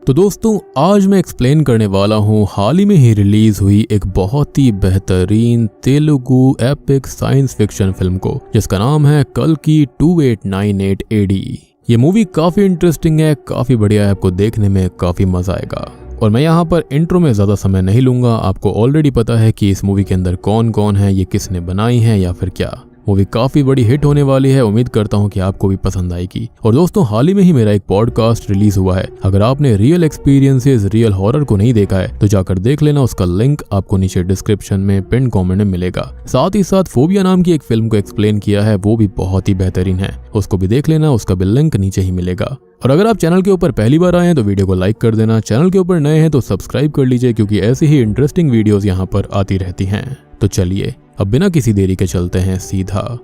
तो दोस्तों आज मैं एक्सप्लेन करने वाला हूँ हाल ही में ही रिलीज हुई एक बहुत ही बेहतरीन Telugu epic science fiction film को, जिसका नाम है कल्कि 2898 AD। ये मूवी काफी इंटरेस्टिंग है, काफी बढ़िया है, आपको देखने में काफी मजा आएगा। और मैं यहाँ पर इंट्रो में ज्यादा समय नहीं लूंगा, आपको ऑलरेडी पता है कि इस मूवी के अंदर कौन कौन है, ये किसने बनाई है या फिर क्या। मूवी काफी बड़ी हिट होने वाली है, उम्मीद करता हूँ कि आपको भी पसंद आएगी। और दोस्तों हाल ही में ही मेरा एक पॉडकास्ट रिलीज हुआ है, अगर आपने रियल एक्सपीरियंसेस रियल हॉरर को नहीं देखा है तो जाकर देख लेना, उसका लिंक आपको नीचे डिस्क्रिप्शन में पिन कमेंट में मिलेगा। साथ ही साथ फोबिया नाम की एक फिल्म को एक्सप्लेन किया है, वो भी बहुत ही बेहतरीन है, उसको भी देख लेना, उसका भी लिंक नीचे ही मिलेगा। और अगर आप चैनल के ऊपर पहली बार आए हैं तो वीडियो को लाइक कर देना, चैनल के ऊपर नए हैं तो सब्सक्राइब कर लीजिए, क्योंकि ऐसी ही इंटरेस्टिंग वीडियोस यहाँ पर आती रहती हैं। तो चलिए अब बिना किसी देरी के चलते हैं सीधा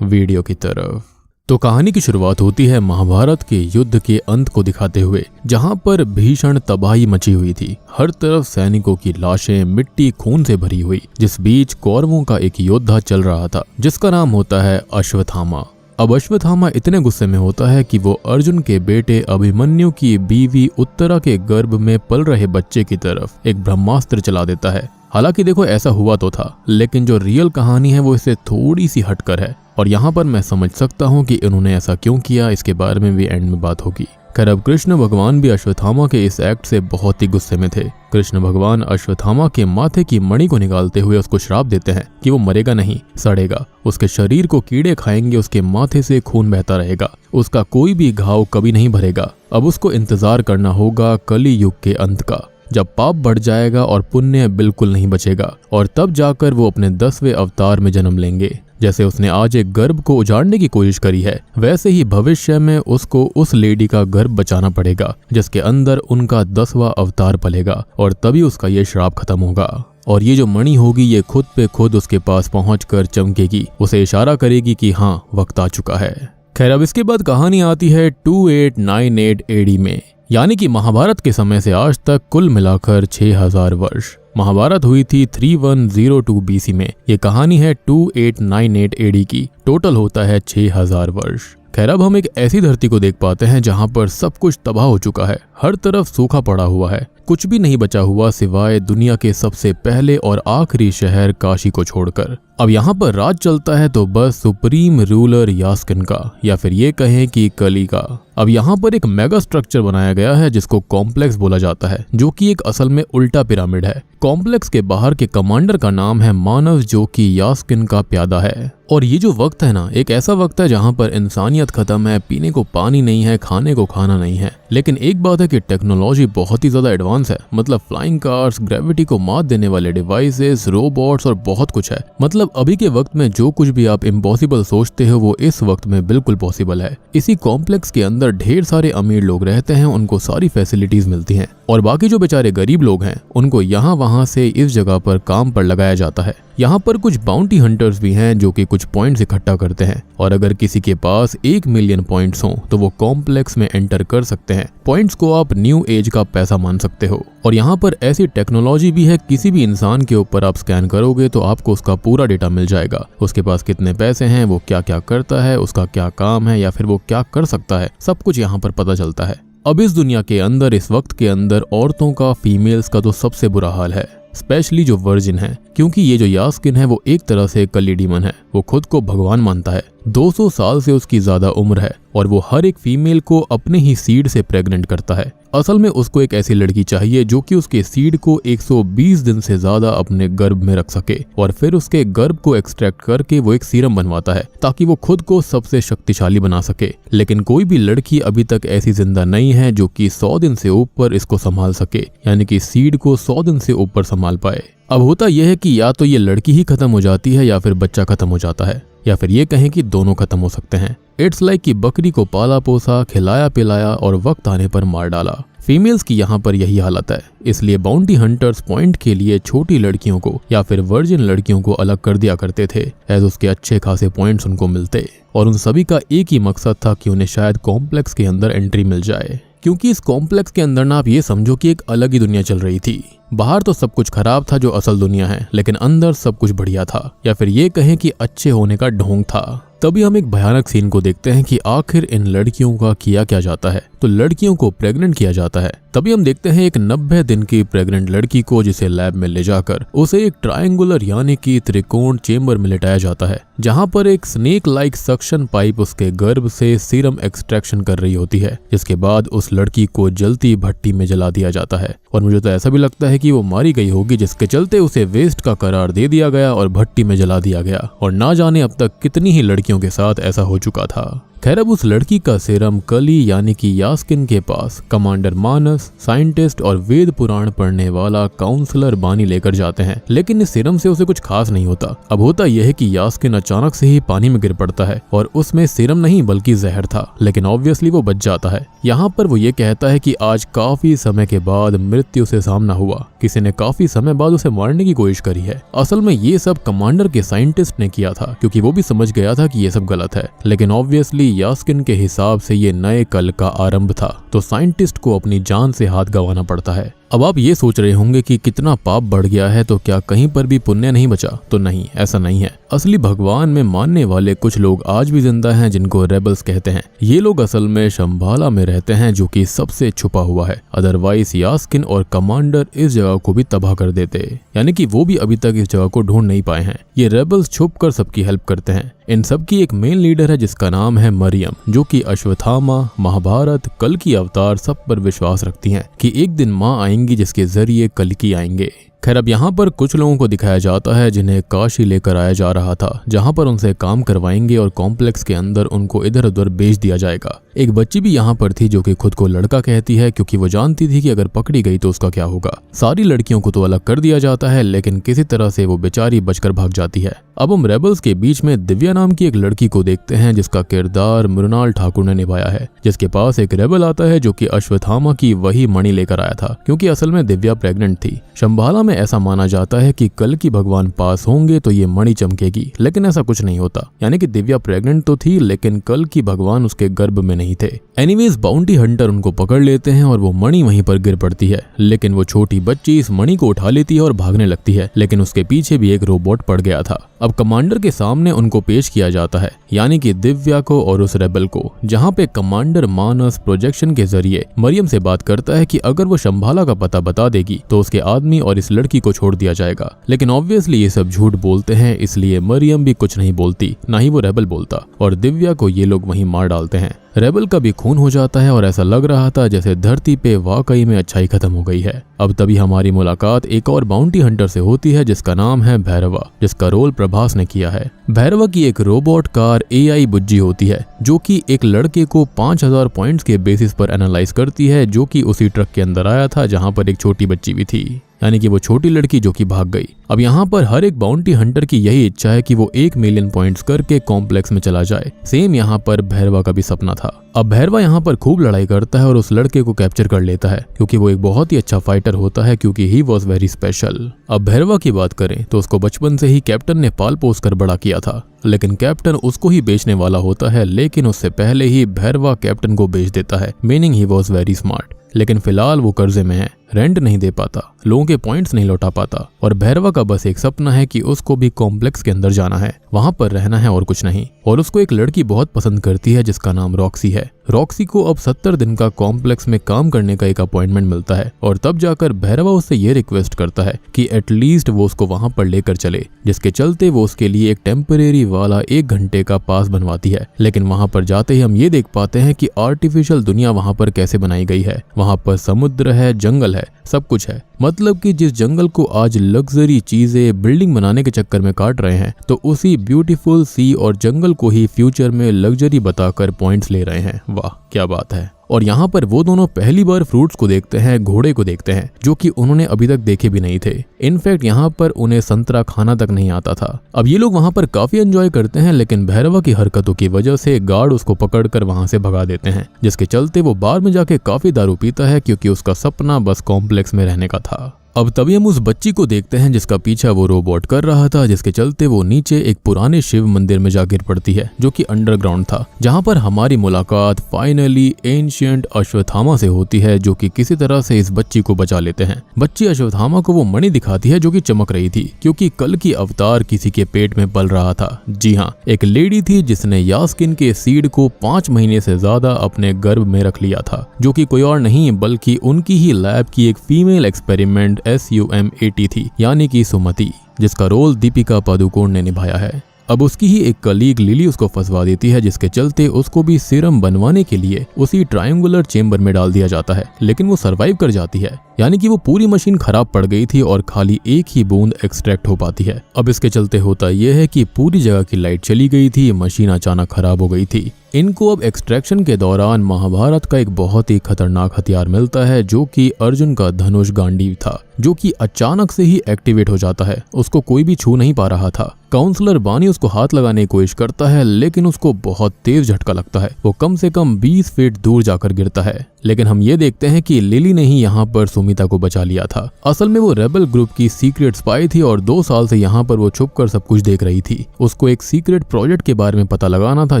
वीडियो की तरफ। तो कहानी की शुरुआत होती है महाभारत के युद्ध के अंत को दिखाते हुए, जहां पर भीषण तबाही मची हुई थी। हर तरफ सैनिकों की लाशें मिट्टी खून से भरी हुई, जिस बीच कौरवों का एक योद्धा चल रहा था जिसका नाम होता है अश्वत्थामा। अब अश्वत्थामा इतने गुस्से में होता है कि वो अर्जुन के बेटे अभिमन्यु की बीवी उत्तरा के गर्भ में पल रहे बच्चे की तरफ एक ब्रह्मास्त्र चला देता है। हालांकि देखो ऐसा हुआ तो था, लेकिन जो रियल कहानी है वो इससे थोड़ी सी हटकर है, और यहाँ पर मैं समझ सकता हूँ कि इन्होंने ऐसा क्यों किया, इसके बारे में भी एंड में बात होगी। खैर अब कृष्ण भगवान भी अश्वत्थामा के इस एक्ट से बहुत ही गुस्से में थे। कृष्ण भगवान अश्वत्थामा के माथे की मणि को निकालते हुए उसको श्राप देते हैं कि वो मरेगा नहीं, सड़ेगा, उसके शरीर को कीड़े खाएंगे, उसके माथे से खून बहता रहेगा, उसका कोई भी घाव कभी नहीं भरेगा। अब उसको इंतजार करना होगा कली युग के अंत का, जब पाप बढ़ जाएगा और पुण्य बिल्कुल नहीं बचेगा, और तब जाकर वो अपने 10वें अवतार में जन्म लेंगे। जैसे उसने आज एक गर्भ को उजाड़ने की कोशिश करी है, वैसे ही भविष्य में उसको उस लेडी का गर्भ बचाना पड़ेगा जिसके अंदर उनका 10वां अवतार पलेगा, और तभी उसका ये श्राप खत्म होगा। और ये जो मणि होगी ये खुद पे खुद उसके पास पहुंचकर चमकेगी, उसे इशारा करेगी कि हाँ वक्त आ चुका है। खैर अब इसके बाद कहानी आती है 2898 AD में, यानी कि महाभारत के समय से आज तक कुल मिलाकर 6000 वर्ष। महाभारत हुई थी 3102 BC में, ये कहानी है 2898 AD की, टोटल होता है 6000 वर्ष। खैर अब हम एक ऐसी धरती को देख पाते हैं जहां पर सब कुछ तबाह हो चुका है, हर तरफ सूखा पड़ा हुआ है, कुछ भी नहीं बचा हुआ सिवाय दुनिया के सबसे पहले और आखिरी शहर काशी को छोड़कर। अब यहाँ पर राज चलता है तो बस सुप्रीम रूलर यास्किन का, या फिर ये कहें कि कली का। अब यहाँ पर एक मेगा स्ट्रक्चर बनाया गया है जिसको कॉम्प्लेक्स बोला जाता है, जो कि एक असल में उल्टा पिरामिड है। कॉम्प्लेक्स के बाहर के कमांडर का नाम है मानव, जो कि यास्किन का प्यादा है। और ये जो वक्त है ना, एक ऐसा वक्त है जहाँ पर इंसानियत खत्म है, पीने को पानी नहीं है, खाने को खाना नहीं है। लेकिन एक बात है कि टेक्नोलॉजी बहुत ही ज्यादा एडवांस है, मतलब फ्लाइंग कार्स, ग्रेविटी को मात देने वाले डिवाइसेस, रोबोट्स और बहुत कुछ है। मतलब अभी के वक्त में जो कुछ भी आप इम्पॉसिबल सोचते हो वो इस वक्त में बिल्कुल पॉसिबल है। इसी कॉम्प्लेक्स के अंदर ढेर सारे अमीर लोग रहते हैं, उनको सारी फैसिलिटीज मिलती हैं, और बाकी जो बेचारे गरीब लोग हैं उनको यहाँ वहाँ से इस जगह पर काम पर लगाया जाता है। यहाँ पर कुछ बाउंटी हंटर्स भी हैं जो कि कुछ पॉइंट्स इकट्ठा करते हैं, और अगर किसी के पास 1 मिलियन पॉइंट्स हों तो वो कॉम्प्लेक्स में एंटर कर सकते हैं। पॉइंट्स को आप न्यू एज का पैसा मान सकते हो। और यहाँ पर ऐसी टेक्नोलॉजी भी है, किसी भी इंसान के ऊपर आप स्कैन करोगे तो आपको उसका पूरा डेटा मिल जाएगा, उसके पास कितने पैसे हैं, वो क्या क्या करता है, उसका क्या काम है, या फिर वो क्या कर सकता है, सब कुछ यहाँ पर पता चलता है। अब इस दुनिया के अंदर, इस वक्त के अंदर औरतों का, फीमेल्स का तो सबसे बुरा हाल है, स्पेशली जो वर्जिन है, क्योंकि ये जो यास्किन है वो एक तरह से कली डीमन है। वो खुद को भगवान मानता है, 200 साल से उसकी ज्यादा उम्र है, और वो हर एक फीमेल को अपने ही सीड से प्रेग्नेंट करता है। असल में उसको एक ऐसी लड़की चाहिए जो कि उसके सीड को 120 दिन से ज्यादा अपने गर्भ में रख सके, और फिर उसके गर्भ को एक्सट्रैक्ट करके वो एक सीरम बनवाता है ताकि वो खुद को सबसे शक्तिशाली बना सके। लेकिन कोई भी लड़की अभी तक ऐसी जिंदा नहीं है जो कि 100 दिन से ऊपर इसको संभाल सके, यानी कि सीड को 100 दिन से ऊपर संभाल पाए। अब होता यह है कि या तो ये लड़की ही खत्म हो जाती है या फिर बच्चा खत्म हो जाता है, या फिर ये कहें कि दोनों खत्म हो सकते हैं। इट्स लाइक कि बकरी को पाला पोसा, खिलाया पिलाया और वक्त आने पर मार डाला। फीमेल्स की यहाँ पर यही हालत है, इसलिए बाउंटी हंटर्स पॉइंट के लिए छोटी लड़कियों को या फिर वर्जिन लड़कियों को अलग कर दिया करते थे, एज उसके अच्छे खासे पॉइंट्स उनको मिलते, और उन सभी का एक ही मकसद था कि उन्हें शायद कॉम्प्लेक्स के अंदर एंट्री मिल जाए। क्योंकि इस कॉम्प्लेक्स के अंदर ना आप ये समझो कि एक अलग ही दुनिया चल रही थी। बाहर तो सब कुछ खराब था जो असल दुनिया है, लेकिन अंदर सब कुछ बढ़िया था, या फिर ये कहें कि अच्छे होने का ढोंग था। तभी हम एक भयानक सीन को देखते हैं कि आखिर इन लड़कियों का किया क्या जाता है। तो लड़कियों को प्रेग्नेंट किया जाता है। तभी हम देखते हैं एक 90 दिन की प्रेग्नेंट लड़की को, जिसे लैब में ले जाकर उसे एक ट्रायंगुलर यानी कि त्रिकोण चेंबर में लिटाया जाता है, जहां पर एक स्नेक लाइक सक्शन पाइप उसके गर्भ से सीरम एक्सट्रैक्शन कर रही होती है, जिसके बाद उस लड़की को जलती भट्टी में जला दिया जाता है। और मुझे तो ऐसा भी लगता है कि वो मारी गई होगी, जिसके चलते उसे वेस्ट का करार दे दिया गया और भट्टी में जला दिया गया। और ना जाने अब तक कितनी ही लड़कियों के साथ ऐसा हो चुका था। खैर, अब उस लड़की का सीरम कली यानी कि यास्किन के पास कमांडर मानस, साइंटिस्ट और वेद पुराण पढ़ने वाला काउंसलर बानी लेकर जाते हैं, लेकिन इस सीरम से उसे कुछ खास नहीं होता। अब होता यह है कि यास्किन अचानक से ही पानी में गिर पड़ता है और उसमें सीरम नहीं बल्कि जहर था, लेकिन ऑब्वियसली वो बच जाता है। यहाँ पर वो ये कहता है कि आज काफी समय के बाद मृत्यु से सामना हुआ, किसी ने काफी समय बाद उसे मारने की कोशिश करी है। असल में ये सब कमांडर के साइंटिस्ट ने किया था, क्योंकि वो भी समझ गया था कि ये सब गलत है, लेकिन ऑब्वियसली यास्किन के हिसाब से ये नए कल का आरंभ था, तो साइंटिस्ट को अपनी जान से हाथ गंवाना पड़ता है। अब आप ये सोच रहे होंगे कि कितना पाप बढ़ गया है, तो क्या कहीं पर भी पुण्य नहीं बचा? तो नहीं, ऐसा नहीं है। असली भगवान में मानने वाले कुछ लोग आज भी जिंदा हैं, जिनको रेबल्स कहते हैं। ये लोग असल में शंभाला में रहते हैं, जो कि सबसे छुपा हुआ है। अदरवाइज यास्किन और कमांडर इस जगह को भी तबाह कर देते, यानी कि वो भी अभी तक इस जगह को ढूंढ नहीं पाए हैं। ये रेबल्स छुप कर सबकी हेल्प करते हैं। इन सब की एक मेन लीडर है, जिसका नाम है मरियम, जो कि अश्वत्थामा, महाभारत, कल की अवतार सब पर विश्वास रखती हैं कि एक दिन माँ आएंगी जिसके जरिए कल की आएंगे। खैर, अब यहाँ पर कुछ लोगों को दिखाया जाता है जिन्हें काशी लेकर आया जा रहा था, जहाँ पर उनसे काम करवाएंगे और कॉम्प्लेक्स के अंदर उनको इधर उधर भेज दिया जाएगा। एक बच्ची भी यहाँ पर थी जो कि खुद को लड़का कहती है, क्योंकि वो जानती थी कि अगर पकड़ी गई तो उसका क्या होगा। सारी लड़कियों को तो अलग कर दिया जाता है, लेकिन किसी तरह से वो बेचारी बचकर भाग जाती है। अब हम रेबल्स के बीच में दिव्या नाम की एक लड़की को देखते हैं, जिसका किरदार मृणाल ठाकुर ने निभाया है, जिसके पास एक रेबल आता है जो कि अश्वत्थामा की वही मणि लेकर आया था, क्योंकि असल में दिव्या प्रेग्नेंट थी। शंभाला में ऐसा माना जाता है कि कल की भगवान पास होंगे तो ये मणि चमकेगी, लेकिन ऐसा कुछ नहीं होता। यानी कि दिव्या प्रेग्नेंट तो थी, लेकिन कल की भगवान उसके गर्भ में नहीं थे। एनीवेज, बाउंटी हंटर उनको पकड़ लेते हैं और वो मणि वहीं पर गिर पड़ती है, लेकिन वो छोटी बच्ची इस मणि को उठा लेती है और भागने लगती है, लेकिन उसके पीछे भी एक रोबोट पड़ गया था। अब कमांडर के सामने उनको पेश किया जाता है, यानी कि दिव्या को और उस रेबल को, जहाँ पे कमांडर मानस प्रोजेक्शन के जरिए मरियम से बात करता है कि अगर वो शंभाला का पता बता देगी तो उसके आदमी और इस लड़की को छोड़ दिया जाएगा। लेकिन ऑब्वियसली ये सब झूठ बोलते हैं, इसलिए मरियम भी कुछ नहीं बोलती, ना ही वो रेबल बोलता, और दिव्या को ये लोग वहीं मार डालते हैं। रेबल का भी खून हो जाता है और ऐसा लग रहा था जैसे धरती पे वाकई में अच्छाई खत्म हो गई है। अब तभी हमारी मुलाकात एक और बाउंटी हंटर से होती है, जिसका नाम है भैरवा, जिसका रोल प्रभास ने किया है। भैरवा की एक रोबोट कार AI बुज्जी होती है, जो कि एक लड़के को 5000 पॉइंट्स के बेसिस पर एनालाइज करती है, जो कि उसी ट्रक के अंदर आया था जहां पर एक छोटी बच्ची भी थी, यानी कि वो छोटी लड़की जो कि भाग गई। अब यहाँ पर हर एक बाउंटी हंटर की यही इच्छा है कि वो 1 मिलियन पॉइंट्स करके कॉम्प्लेक्स में चला जाए। सेम यहाँ पर भैरवा का भी सपना था। अब भैरवा यहाँ पर खूब लड़ाई करता है और उस लड़के को कैप्चर कर लेता है, क्योंकि वो एक बहुत ही अच्छा फाइटर होता है, क्योंकि ही वॉज वेरी स्पेशल। अब भैरवा की बात करें तो उसको बचपन से ही कैप्टन ने पाल पोस कर बड़ा किया था, लेकिन कैप्टन उसको ही बेचने वाला होता है, लेकिन उससे पहले ही भैरवा कैप्टन को बेच देता है, meaning he was very smart. लेकिन फिलहाल वो कर्जे में है, रेंट नहीं दे पाता, लोगों के पॉइंट्स नहीं लौटा पाता, और भैरवा का बस एक सपना है कि उसको भी कॉम्प्लेक्स के अंदर जाना है, वहां पर रहना है और कुछ नहीं। और उसको एक लड़की बहुत पसंद करती है, जिसका नाम रॉक्सी है। रॉक्सी को अब 70 दिन का कॉम्प्लेक्स में काम करने का एक अपॉइंटमेंट मिलता है, और तब जाकर भैरवा उससे ये रिक्वेस्ट करता है कि एटलीस्ट वो उसको वहां पर लेकर चले, जिसके चलते वो उसके लिए एक टेम्परेरी वाला 1 घंटे का पास बनवाती है। लेकिन वहां पर जाते ही हम ये देख पाते हैं कि आर्टिफिशियल दुनिया वहां पर कैसे बनाई गई है। वहां पर समुद्र है, जंगल है, सब कुछ है। मतलब कि जिस जंगल को आज लग्जरी चीजें बिल्डिंग बनाने के चक्कर में काट रहे हैं, तो उसी ब्यूटीफुल सी और जंगल को ही फ्यूचर में लग्जरी बताकर पॉइंट्स ले रहे हैं। वाह क्या बात है। और यहाँ पर वो दोनों पहली बार फ्रूट्स को देखते हैं, घोड़े को देखते हैं, जो कि उन्होंने अभी तक देखे भी नहीं थे। इनफैक्ट यहाँ पर उन्हें संतरा खाना तक नहीं आता था। अब ये लोग वहाँ पर काफी एंजॉय करते हैं, लेकिन भैरवा की हरकतों की वजह से गार्ड उसको पकड़कर वहाँ से भगा देते हैं, जिसके चलते वो बार में जाके काफी दारू पीता है, क्योंकि उसका सपना बस कॉम्प्लेक्स में रहने का था। अब तभी हम उस बच्ची को देखते हैं जिसका पीछा वो रोबोट कर रहा था, जिसके चलते वो नीचे एक पुराने शिव मंदिर में जा गिर पड़ती है जो कि अंडरग्राउंड था, जहां पर हमारी मुलाकात फाइनली एंशिएंट अश्वत्थामा से होती है, जो कि किसी तरह से इस बच्ची को बचा लेते हैं। बच्ची अश्वत्थामा को वो मणि दिखाती है जो कि चमक रही थी, क्योंकि कल की अवतार किसी के पेट में पल रहा था। जी हाँ, एक लेडी थी जिसने यास्किन के सीड को 5 महीने से ज्यादा अपने गर्भ में रख लिया था, जो कि कोई और नहीं बल्कि उनकी ही लैब की एक फीमेल एक्सपेरिमेंट SUM-80 थी, यानी कि सुमति, जिसका रोल दीपिका पादुकोण ने निभाया है। अब उसकी ही एक कलीग लिली उसको फंसवा देती है, जिसके चलते उसको भी सीरम बनवाने के लिए उसी ट्रायंगुलर चेंबर में डाल दिया जाता है, लेकिन वो सरवाइव कर जाती है। यानी कि वो पूरी मशीन खराब पड़ गई थी और खाली एक ही बूंद एक्सट्रैक्ट हो पाती है। अब इसके चलते होता यह है कि पूरी जगह की लाइट चली गई थी, मशीन अचानक खराब हो गई थी। इनको अब एक्सट्रैक्शन के दौरान महाभारत का एक बहुत ही खतरनाक हथियार मिलता है, जो कि अर्जुन का धनुष गांडीव था, जो कि अचानक से ही एक्टिवेट हो जाता है। उसको कोई भी छू नहीं पा रहा था। काउंसलर बानी उसको हाथ लगाने की कोशिश करता है, लेकिन उसको बहुत तेज झटका लगता है। वो कम से कम 20 फीट दूर जाकर गिरता है। लेकिन हम ये देखते हैं कि लिली ने ही यहाँ पर सुमिता को बचा लिया था। असल में वो रेबल ग्रुप की सीक्रेट स्पाई थी और 2 साल से यहाँ पर वो छुपकर सब कुछ देख रही थी। उसको एक सीक्रेट प्रोजेक्ट के बारे में पता लगाना था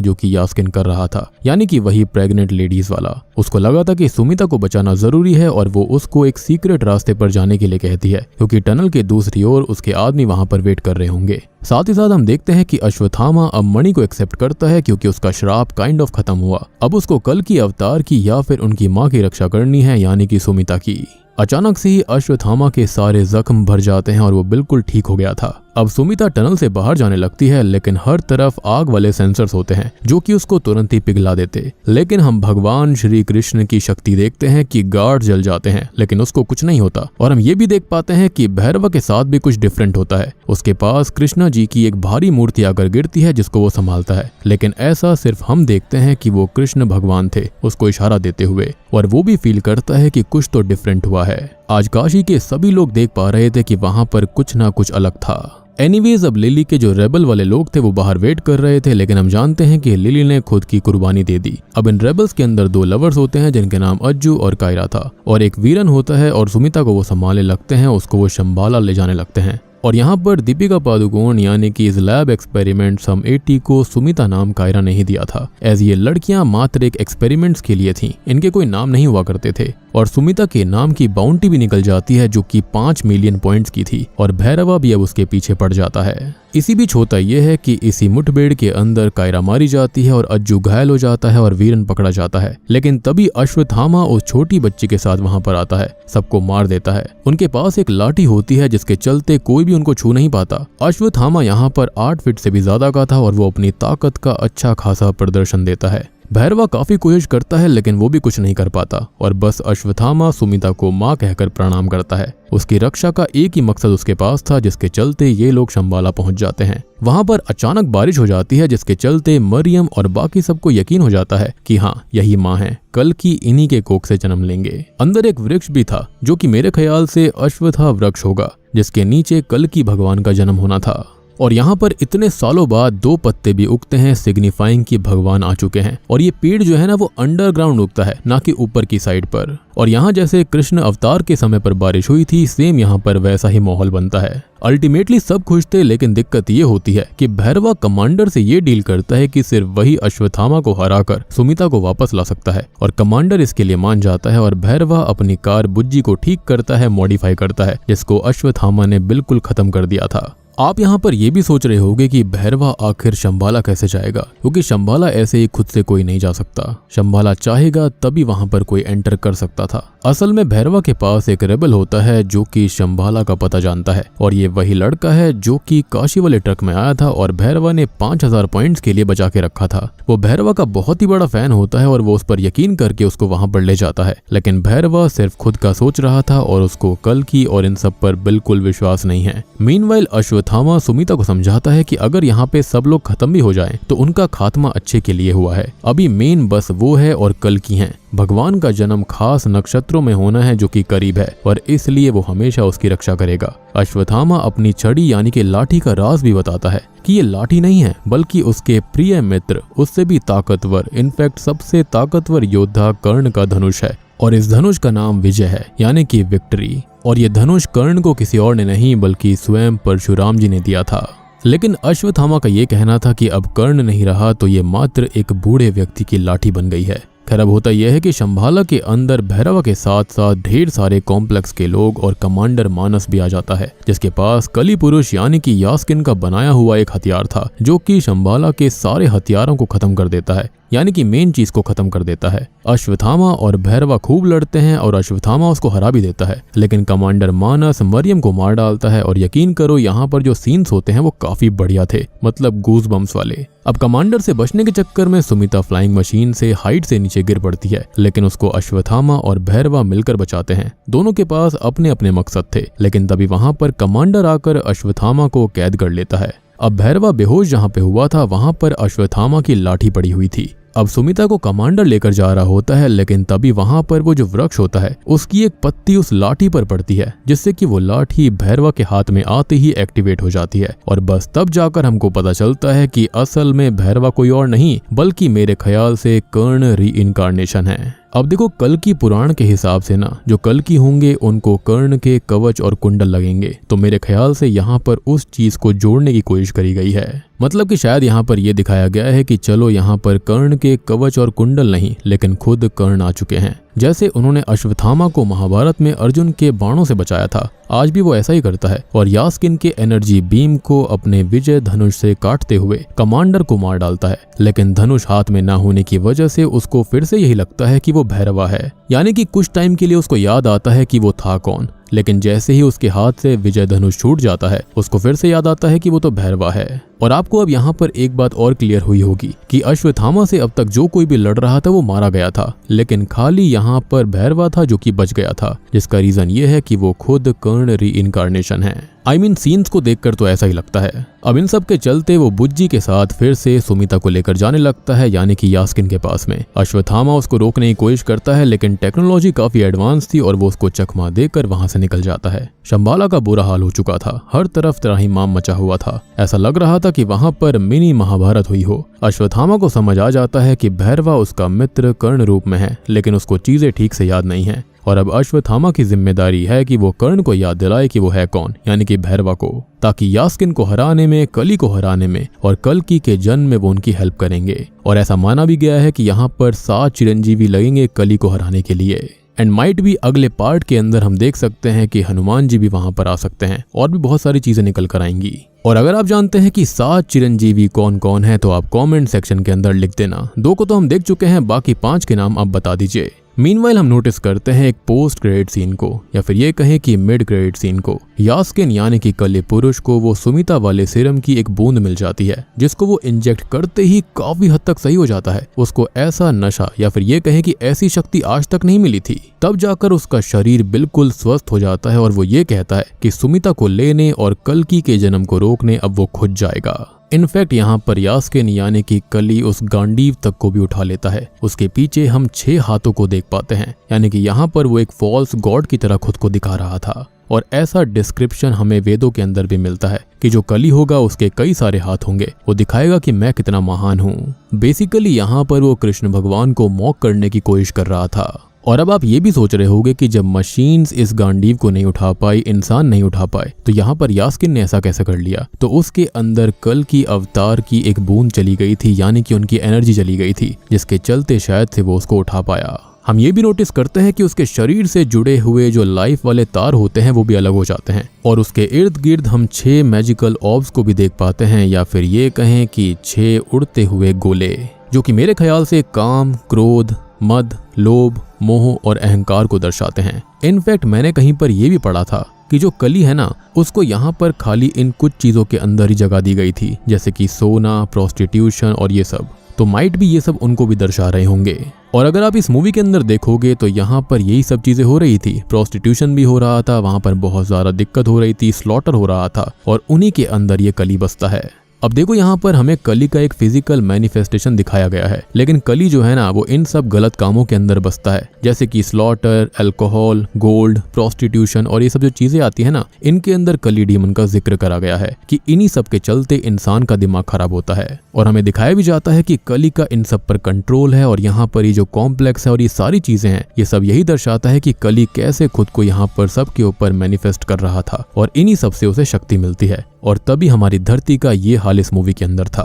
जो कि यास्किन कर रहा था, यानी कि वही प्रेग्नेंट लेडीज वाला। उसको लगा था कि सुमिता को बचाना जरूरी है और वो उसको एक सीक्रेट रास्ते पर जाने के लिए कहती है, क्योंकि टनल के दूसरी ओर उसके आदमी वहां पर वेट कर रहे होंगे। साथ ही साथ हम देखते हैं कि अश्वत्थामा अब मणि को एक्सेप्ट करता है, क्योंकि उसका श्राप काइंड ऑफ खत्म हुआ। अब उसको कल की अवतार की या फिर उनकी माँ की रक्षा करनी है, यानी कि सुमिता की। अचानक से ही अश्वत्थामा के सारे जख्म भर जाते हैं और वो बिल्कुल ठीक हो गया था। अब सुमिता टनल से बाहर जाने लगती है, लेकिन हर तरफ आग वाले सेंसर्स होते हैं जो कि उसको तुरंत ही पिघला देते। लेकिन हम भगवान श्री कृष्ण की शक्ति देखते हैं कि गार्ड जल जाते हैं, लेकिन उसको कुछ नहीं होता। और हम ये भी देख पाते हैं कि भैरवा के साथ भी कुछ डिफरेंट होता है। उसके पास कृष्णा जी की एक भारी मूर्ति आकर गिरती है जिसको वो संभालता है, लेकिन ऐसा सिर्फ हम देखते हैं कि वो कृष्ण भगवान थे उसको इशारा देते हुए, और वो भी फील करता है कि कुछ तो डिफरेंट हुआ है। आज काशी के सभी लोग देख पा रहे थे कि वहां पर कुछ ना कुछ अलग था। एनीवेज, अब लिली के जो रेबल वाले लोग थे वो बाहर वेट कर रहे थे, लेकिन हम जानते हैं कि लिली ने खुद की कुर्बानी दे दी। अब इन रेबल्स के अंदर 2 लवर्स होते हैं जिनके नाम अज्जू और कायरा था, और एक वीरन होता है, और सुमिता को वो संभालने लगते हैं, उसको वो शंबाला ले जाने लगते हैं। और यहाँ पर दीपिका पादुकोण यानी कि इस लैब एक्सपेरिमेंट SUM-80 को सुमिता नाम कायरा ने ही दिया था, एज ये लड़कियां मात्र एक एक्सपेरिमेंट्स के लिए थीं। इनके कोई नाम नहीं हुआ करते थे। और सुमिता के नाम की बाउंटी भी निकल जाती है जो कि 5 मिलियन पॉइंट्स की थी, और भैरवा भी अब उसके पीछे पड़ जाता है। इसी बीच होता यह है कि इसी मुठभेड़ के अंदर कायरा मारी जाती है और अज्जू घायल हो जाता है और वीरन पकड़ा जाता है। लेकिन तभी अश्वत्थामा उस छोटी बच्ची के साथ वहां पर आता है, सबको मार देता है। उनके पास एक लाठी होती है जिसके चलते कोई भी उनको छू नहीं पाता। अश्वत्थामा यहाँ पर 8 फीट से भी ज्यादा का था और वो अपनी ताकत का अच्छा खासा प्रदर्शन देता है। भैरवा काफी कोशिश करता है, लेकिन वो भी कुछ नहीं कर पाता, और बस अश्वत्थामा सुमिता को माँ कहकर प्रणाम करता है। उसकी रक्षा का एक ही मकसद उसके पास था, जिसके चलते ये लोग शंबाला पहुंच जाते हैं। वहां पर अचानक बारिश हो जाती है, जिसके चलते मरियम और बाकी सबको यकीन हो जाता है कि हाँ, यही माँ है, कल की इन्हीं के कोख से जन्म लेंगे। अंदर एक वृक्ष भी था जो कि मेरे ख्याल से अश्वत्था वृक्ष होगा, जिसके नीचे कल की भगवान का जन्म होना था। और यहाँ पर इतने सालों बाद 2 पत्ते भी उगते हैं, सिग्निफाइंग कि भगवान आ चुके हैं। और ये पेड़ जो है ना, वो अंडरग्राउंड उगता है, ना कि ऊपर की साइड पर। और यहाँ जैसे कृष्ण अवतार के समय पर बारिश हुई थी, सेम यहाँ पर वैसा ही माहौल बनता है। अल्टीमेटली सब खुश थे, लेकिन दिक्कत ये होती है कि भैरवा कमांडर से ये डील करता है कि सिर्फ वही अश्वत्थामा को हराकर सुमिता को वापस ला सकता है, और कमांडर इसके लिए मान जाता है। और भैरवा अपनी कार बुज्जी को ठीक करता है, मॉडिफाई करता है, जिसको अश्वत्थामा ने बिल्कुल खत्म कर दिया था। आप यहाँ पर ये भी सोच रहे होंगे कि भैरवा आखिर शंबाला कैसे जाएगा, क्योंकि शंबाला ऐसे ही खुद से कोई नहीं जा सकता। शंबाला चाहेगा तभी वहां पर कोई एंटर कर सकता था। असल में भैरवा के पास एक रेबल होता है जो कि शंबाला का पता जानता है, और ये वही लड़का है जो कि काशी वाले ट्रक में आया था और भैरवा ने 5000 पॉइंट्स के लिए बचा के रखा था। वो भैरवा का बहुत ही बड़ा फैन होता है और वो उस पर यकीन करके उसको वहां पर ले जाता है। लेकिन भैरवा सिर्फ खुद का सोच रहा था और उसको कल की और इन सब पर बिल्कुल विश्वास नहीं है। मीनवाइल अश्वत्थामा सुमिता को समझाता है कि अगर यहाँ पे सब लोग खत्म भी हो जाएं तो उनका खात्मा अच्छे के लिए हुआ है। अभी मेन बस वो है और कल की हैं। भगवान का जन्म खास नक्षत्रों में होना है जो कि करीब है, और इसलिए वो हमेशा उसकी रक्षा करेगा। अश्वत्थामा अपनी छड़ी यानी कि लाठी का राज भी बताता है कि ये लाठी नहीं है, बल्कि उसके प्रिय मित्र, उससे भी ताकतवर, इनफैक्ट सबसे ताकतवर योद्धा कर्ण का धनुष है। और इस धनुष का नाम विजय है, यानी कि विक्ट्री। और ये धनुष कर्ण को किसी और ने नहीं बल्कि स्वयं परशुराम जी ने दिया था। लेकिन अश्वत्थामा का ये कहना था कि अब कर्ण नहीं रहा तो ये मात्र एक बूढ़े व्यक्ति की लाठी बन गई है। खैर अब होता यह है कि शंभाला के अंदर भैरवा के साथ साथ ढेर सारे कॉम्प्लेक्स के लोग और कमांडर मानस भी आ जाता है, जिसके पास कली पुरुष यानी कि यास्किन का बनाया हुआ एक हथियार था जो कि शंभाला के सारे हथियारों को खत्म कर देता है, यानी कि मेन चीज को खत्म कर देता है। अश्वत्थामा और भैरवा खूब लड़ते हैं और अश्वत्थामा उसको हरा भी देता है, लेकिन कमांडर मानस मरियम को मार डालता है। और यकीन करो यहाँ पर जो सीन्स होते हैं वो काफी बढ़िया थे, मतलब गूज बम्स वाले। अब कमांडर से बचने के चक्कर में सुमिता फ्लाइंग मशीन से हाइट से नीचे गिर पड़ती है, लेकिन उसको अश्वत्थामा और भैरवा मिलकर बचाते हैं। दोनों के पास अपने अपने मकसद थे, लेकिन तभी वहां पर कमांडर आकर अश्वत्थामा को कैद कर लेता है। अब भैरवा बेहोश जहाँ पे हुआ था वहां पर अश्वत्थामा की लाठी पड़ी हुई थी। अब सुमिता को कमांडर लेकर जा रहा होता है, लेकिन तभी वहां पर वो जो वृक्ष होता है उसकी एक पत्ती उस लाठी पर पड़ती है, जिससे कि वो लाठी भैरवा के हाथ में आते ही एक्टिवेट हो जाती है। और बस तब जाकर हमको पता चलता है कि असल में भैरवा कोई और नहीं बल्कि मेरे ख्याल से कर्ण रीइंकार्नेशन है। अब देखो कल्कि पुराण के हिसाब से ना जो कल्कि होंगे उनको कर्ण के कवच और कुंडल लगेंगे, तो मेरे ख्याल से यहाँ पर उस चीज को जोड़ने की कोशिश करी गई है। मतलब कि शायद यहाँ पर यह दिखाया गया है कि चलो यहाँ पर कर्ण के कवच और कुंडल नहीं लेकिन खुद कर्ण आ चुके हैं। जैसे उन्होंने अश्वत्थामा को महाभारत में अर्जुन के बाणों से बचाया था, आज भी वो ऐसा ही करता है और यास्किन के एनर्जी बीम को अपने विजय धनुष से काटते हुए कमांडर को मार डालता है। लेकिन धनुष हाथ में ना होने की वजह से उसको फिर से यही लगता है कि वो भैरवा है, यानी कि कुछ टाइम के लिए उसको याद आता है कि वो था कौन। लेकिन जैसे ही उसके हाथ से विजय धनुष छूट जाता है उसको फिर से याद आता है कि वो तो भैरवा है। और आपको अब यहाँ पर एक बात और क्लियर हुई होगी कि अश्वत्थामा से अब तक जो कोई भी लड़ रहा था वो मारा गया था, लेकिन खाली यहाँ पर भैरवा था जो कि बच गया था, जिसका रीजन ये है कि वो खुद कर्ण रीइंकार्नेशन है। सीन्स को देखकर तो ऐसा ही लगता है। अब इन सब के चलते वो बुज्जी के साथ फिर से सुमिता को लेकर जाने लगता है, यानी कि यास्किन के पास में। अश्वत्थामा उसको रोकने की कोशिश करता है, लेकिन टेक्नोलॉजी काफी एडवांस थी और वो उसको चकमा देकर वहां से निकल जाता है। शंभाला का बुरा हाल हो चुका था, हर तरफ त्राहिमाम मचा हुआ था। ऐसा लग रहा था कि वहां पर मिनी महाभारत हुई हो। अश्वत्थामा को समझ आ जाता है कि भैरवा उसका मित्र कर्ण रूप में है, लेकिन उसको चीजें ठीक से याद नहीं है। और अब अश्वत्थामा की जिम्मेदारी है कि वो कर्ण को याद दिलाए कि वो है कौन, यानी कि भैरवा को, ताकि यास्किन को हराने में, कली को हराने में और कल्कि के जन्म में वो उनकी हेल्प करेंगे। और ऐसा माना भी गया है कि यहाँ पर 7 चिरंजीवी लगेंगे कली को हराने के लिए। एंड माइट भी अगले पार्ट के अंदर हम देख सकते हैं कि हनुमान जी भी वहां पर आ सकते हैं और भी बहुत सारी चीजें निकल कर आएंगी। और अगर आप जानते हैं कि 7 चिरंजीवी कौन कौन है तो आप कमेंट सेक्शन के अंदर लिख देना। 2 को तो हम देख चुके हैं, बाकी 5 के नाम आप बता दीजिए। मीनवाइल हम नोटिस करते हैं एक पोस्ट क्रेडिट सीन को, या फिर ये कहें कि मिड क्रेडिट सीन को। यास्किन यानी कि कली पुरुष को वो सुमिता वाले सीरम की एक बूंद मिल जाती है, जिसको वो इंजेक्ट करते ही काफी हद तक सही हो जाता है। उसको ऐसा नशा या फिर ये कहें कि ऐसी शक्ति आज तक नहीं मिली थी। तब जाकर उसका शरीर बिल्कुल स्वस्थ हो जाता है और वो ये कहता है कि सुमिता को लेने और कल्कि के जन्म को रोकने अब वो खुद जाएगा। इनफैक्ट यहाँ पर यास्किन यानी कि कली उस गांडीव तक को भी उठा लेता है। उसके पीछे हम 6 हाथों को देख पाते हैं, यानी कि यहाँ पर वो एक फॉल्स गॉड की तरह खुद को दिखा रहा था। और ऐसा डिस्क्रिप्शन हमें वेदों के अंदर भी मिलता है कि जो कली होगा उसके कई सारे हाथ होंगे, वो दिखाएगा कि मैं कितना महान हूँ। बेसिकली यहाँ पर वो कृष्ण भगवान को मॉक करने की कोशिश कर रहा था। और अब आप ये भी सोच रहे होंगे कि जब मशीन्स इस गांडीव को नहीं उठा पाई, इंसान नहीं उठा पाए, तो यहाँ पर यास्किन ने ऐसा कैसे कर लिया। तो उसके अंदर कल की अवतार की एक बूंद चली गई थी, यानी कि उनकी एनर्जी चली गई थी, जिसके चलते शायद से वो उसको उठा पाया। हम ये भी नोटिस करते हैं कि उसके शरीर से जुड़े हुए जो लाइफ वाले तार होते हैं वो भी अलग हो जाते हैं। और उसके इर्द गिर्द हम 6 मैजिकल ऑर्ब्स को भी देख पाते हैं, या फिर ये कहें कि 6 उड़ते हुए गोले, जो कि मेरे ख्याल से काम, क्रोध, मद, लोभ, मोह और अहंकार को दर्शाते हैं। इनफैक्ट मैंने कहीं पर यह भी पढ़ा था कि जो कली है ना, उसको यहाँ पर खाली इन कुछ चीजों के अंदर ही जगह दी गई थी, जैसे कि सोना, प्रोस्टिट्यूशन और ये सब। तो माइट भी ये सब उनको भी दर्शा रहे होंगे। और अगर आप इस मूवी के अंदर देखोगे तो यहाँ पर यही सब चीजें हो रही थी। प्रोस्टिट्यूशन भी हो रहा था, वहां पर बहुत ज्यादा दिक्कत हो रही थी, स्लॉटर हो रहा था, और उन्हीं के अंदर ये कली बसता है। अब देखो यहाँ पर हमें कली का एक फिजिकल मैनिफेस्टेशन दिखाया गया है, लेकिन कली जो है ना वो इन सब गलत कामों के अंदर बसता है, जैसे कि स्लॉटर, अल्कोहल, गोल्ड, प्रोस्टिट्यूशन और ये सब जो चीजें आती है ना, इनके अंदर कली डीमन का जिक्र करा गया है कि इन्हीं सब के चलते इंसान का दिमाग खराब होता है। और हमें दिखाया भी जाता है कि कली का इन सब पर कंट्रोल है, और यहाँ पर ये जो कॉम्प्लेक्स है और ये सारी चीजें हैं, ये सब यही दर्शाता है कि कली कैसे खुद को यहाँ पर सबके ऊपर मैनिफेस्ट कर रहा था और इन्हीं सब से उसे शक्ति मिलती है। और तभी हमारी धरती का ये हाल इस मूवी के अंदर था।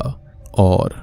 और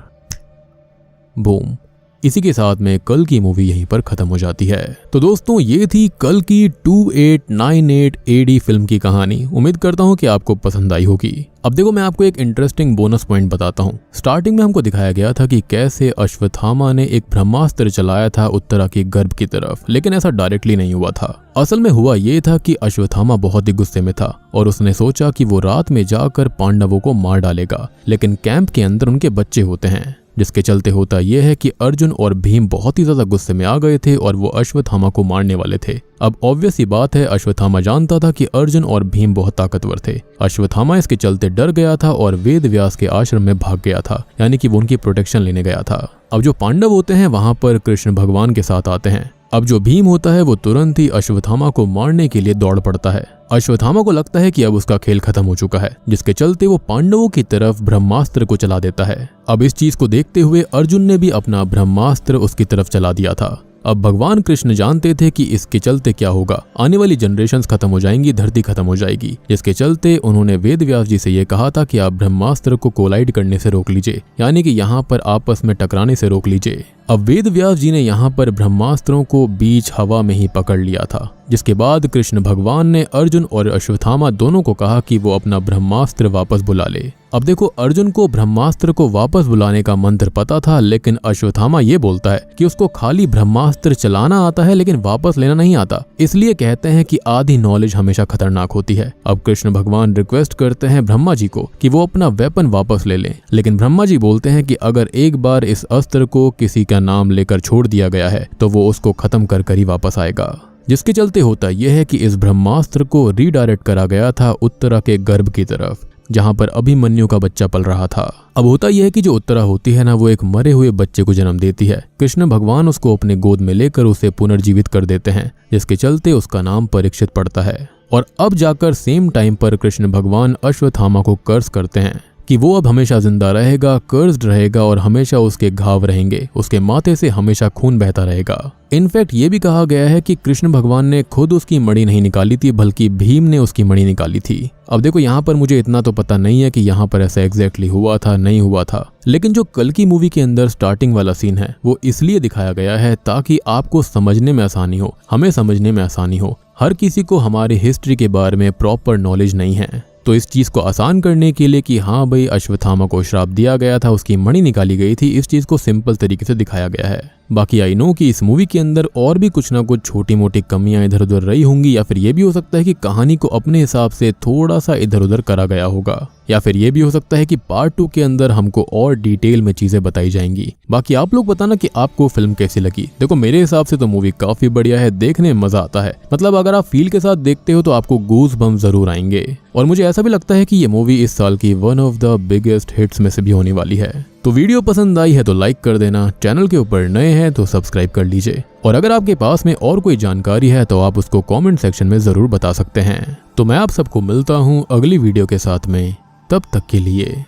बूम, इसी के साथ में कल की मूवी यहीं पर खत्म हो जाती है। तो दोस्तों ये थी कल की 2898 AD फिल्म की कहानी। उम्मीद करता हूँ कि आपको पसंद आई होगी। अब देखो मैं आपको एक इंटरेस्टिंग बोनस पॉइंट बताता हूँ। स्टार्टिंग में हमको दिखाया गया था कि कैसे अश्वत्थामा ने एक ब्रह्मास्त्र चलाया था उत्तरा के गर्भ की तरफ, लेकिन ऐसा डायरेक्टली नहीं हुआ था। असल में हुआ ये था कि अश्वत्थामा बहुत ही गुस्से में था और उसने सोचा कि वो रात में जाकर पांडवों को मार डालेगा, लेकिन कैंप के अंदर उनके बच्चे होते हैं, जिसके चलते होता यह है कि अर्जुन और भीम बहुत ही ज्यादा गुस्से में आ गए थे और वो अश्वत्थामा को मारने वाले थे। अब ऑब्वियस ही बात है, अश्वत्थामा जानता था कि अर्जुन और भीम बहुत ताकतवर थे। अश्वत्थामा इसके चलते डर गया था और वेद व्यास के आश्रम में भाग गया था, यानी कि वो उनकी प्रोटेक्शन लेने गया था। अब जो पांडव होते हैं वहां पर कृष्ण भगवान के साथ आते हैं। अब जो भीम होता है वो तुरंत ही अश्वत्थामा को मारने के लिए दौड़ पड़ता है। अश्वत्थामा को लगता है कि अब उसका खेल खत्म हो चुका है, जिसके चलते वो पांडवों की तरफ ब्रह्मास्त्र को चला देता है। अब इस चीज को देखते हुए अर्जुन ने भी अपना ब्रह्मास्त्र उसकी तरफ चला दिया था। अब भगवान कृष्ण जानते थे कि इसके चलते क्या होगा, आने वाली जनरेशंस खत्म हो जाएंगी, धरती खत्म हो जाएगी, जिसके चलते उन्होंने वेद व्यास जी से ये कहा था कि आप ब्रह्मास्त्र को कोलाइड करने से रोक लीजिए, यानी कि यहाँ पर आपस में टकराने से रोक लीजिए। अब वेद व्यास जी ने यहाँ पर ब्रह्मास्त्रों को बीच हवा में ही पकड़ लिया था, जिसके बाद कृष्ण भगवान ने अर्जुन और अश्वत्थामा दोनों को कहा कि वो अपना ब्रह्मास्त्र वापस बुला ले। अब देखो अर्जुन को ब्रह्मास्त्र को वापस बुलाने का मंत्र पता था, लेकिन अश्वत्थामा ये बोलता है कि उसको खाली ब्रह्मास्त्र चलाना आता है लेकिन वापस लेना नहीं आता। इसलिए कहते हैं कि आधी नॉलेज हमेशा खतरनाक होती है। अब कृष्ण भगवान रिक्वेस्ट करते हैं ब्रह्मा जी को कि वो अपना वेपन वापस ले लें, लेकिन ब्रह्मा जी बोलते हैं कि अगर एक बार इस अस्त्र को किसी का नाम लेकर छोड़ दिया गया है तो वो उसको खत्म कर ही वापस आएगा। जिसके चलते होता यह है कि इस ब्रह्मास्त्र को रीडायरेक्ट करा गया था उत्तरा के गर्भ की तरफ, जहां पर अभिमन्यु का बच्चा पल रहा था। अब होता यह है कि जो उत्तरा होती है ना, वो एक मरे हुए बच्चे को जन्म देती है। कृष्ण भगवान उसको अपने गोद में लेकर उसे पुनर्जीवित कर देते हैं, जिसके चलते उसका नाम परीक्षित पड़ता है। और अब जाकर सेम टाइम पर कृष्ण भगवान अश्वत्थामा को कर्स करते हैं कि वो अब हमेशा जिंदा रहेगा, कर्स्ड रहेगा और हमेशा उसके घाव रहेंगे, उसके माथे से हमेशा खून बहता रहेगा। इनफैक्ट ये भी कहा गया है कि कृष्ण भगवान ने खुद उसकी मणि नहीं निकाली थी, बल्कि भीम ने उसकी मणि निकाली थी। अब देखो यहाँ पर मुझे इतना तो पता नहीं है कि यहाँ पर ऐसा एग्जैक्टली हुआ था नहीं हुआ था, लेकिन जो कल की मूवी के अंदर स्टार्टिंग वाला सीन है वो इसलिए दिखाया गया है ताकि आपको समझने में आसानी हो, हमें समझने में आसानी हो। हर किसी को हमारी हिस्ट्री के बारे में प्रॉपर नॉलेज नहीं है, तो इस चीज को आसान करने के लिए कि हाँ भाई अश्वत्थामा को श्राप दिया गया था, उसकी मणि निकाली गई थी, इस चीज को सिंपल तरीके से दिखाया गया है। बाकी आई नो कि इस मूवी के अंदर और भी कुछ ना कुछ छोटी मोटी कमियां इधर उधर रही होंगी, या फिर ये भी हो सकता है कि कहानी को अपने हिसाब से थोड़ा सा इधर उधर करा गया होगा, या फिर ये भी हो सकता है कि पार्ट 2 के अंदर हमको और डिटेल में चीजें बताई जाएंगी। बाकी आप लोग बताना कि आपको फिल्म कैसी लगी। देखो मेरे हिसाब से तो मूवी काफी बढ़िया है, देखने में मजा आता है। मतलब अगर आप फील के साथ देखते हो तो आपको गूज बम्प जरूर आएंगे। और मुझे ऐसा भी लगता है कि ये मूवी इस साल की one of the biggest hits में से भी होने वाली है। तो वीडियो पसंद आई है तो लाइक कर देना, चैनल के ऊपर नए हैं तो सब्सक्राइब कर लीजिए, और अगर आपके पास में और कोई जानकारी है तो आप उसको कमेंट सेक्शन में जरूर बता सकते हैं। तो मैं आप सबको मिलता हूँ अगली वीडियो के साथ में, तब तक के लिए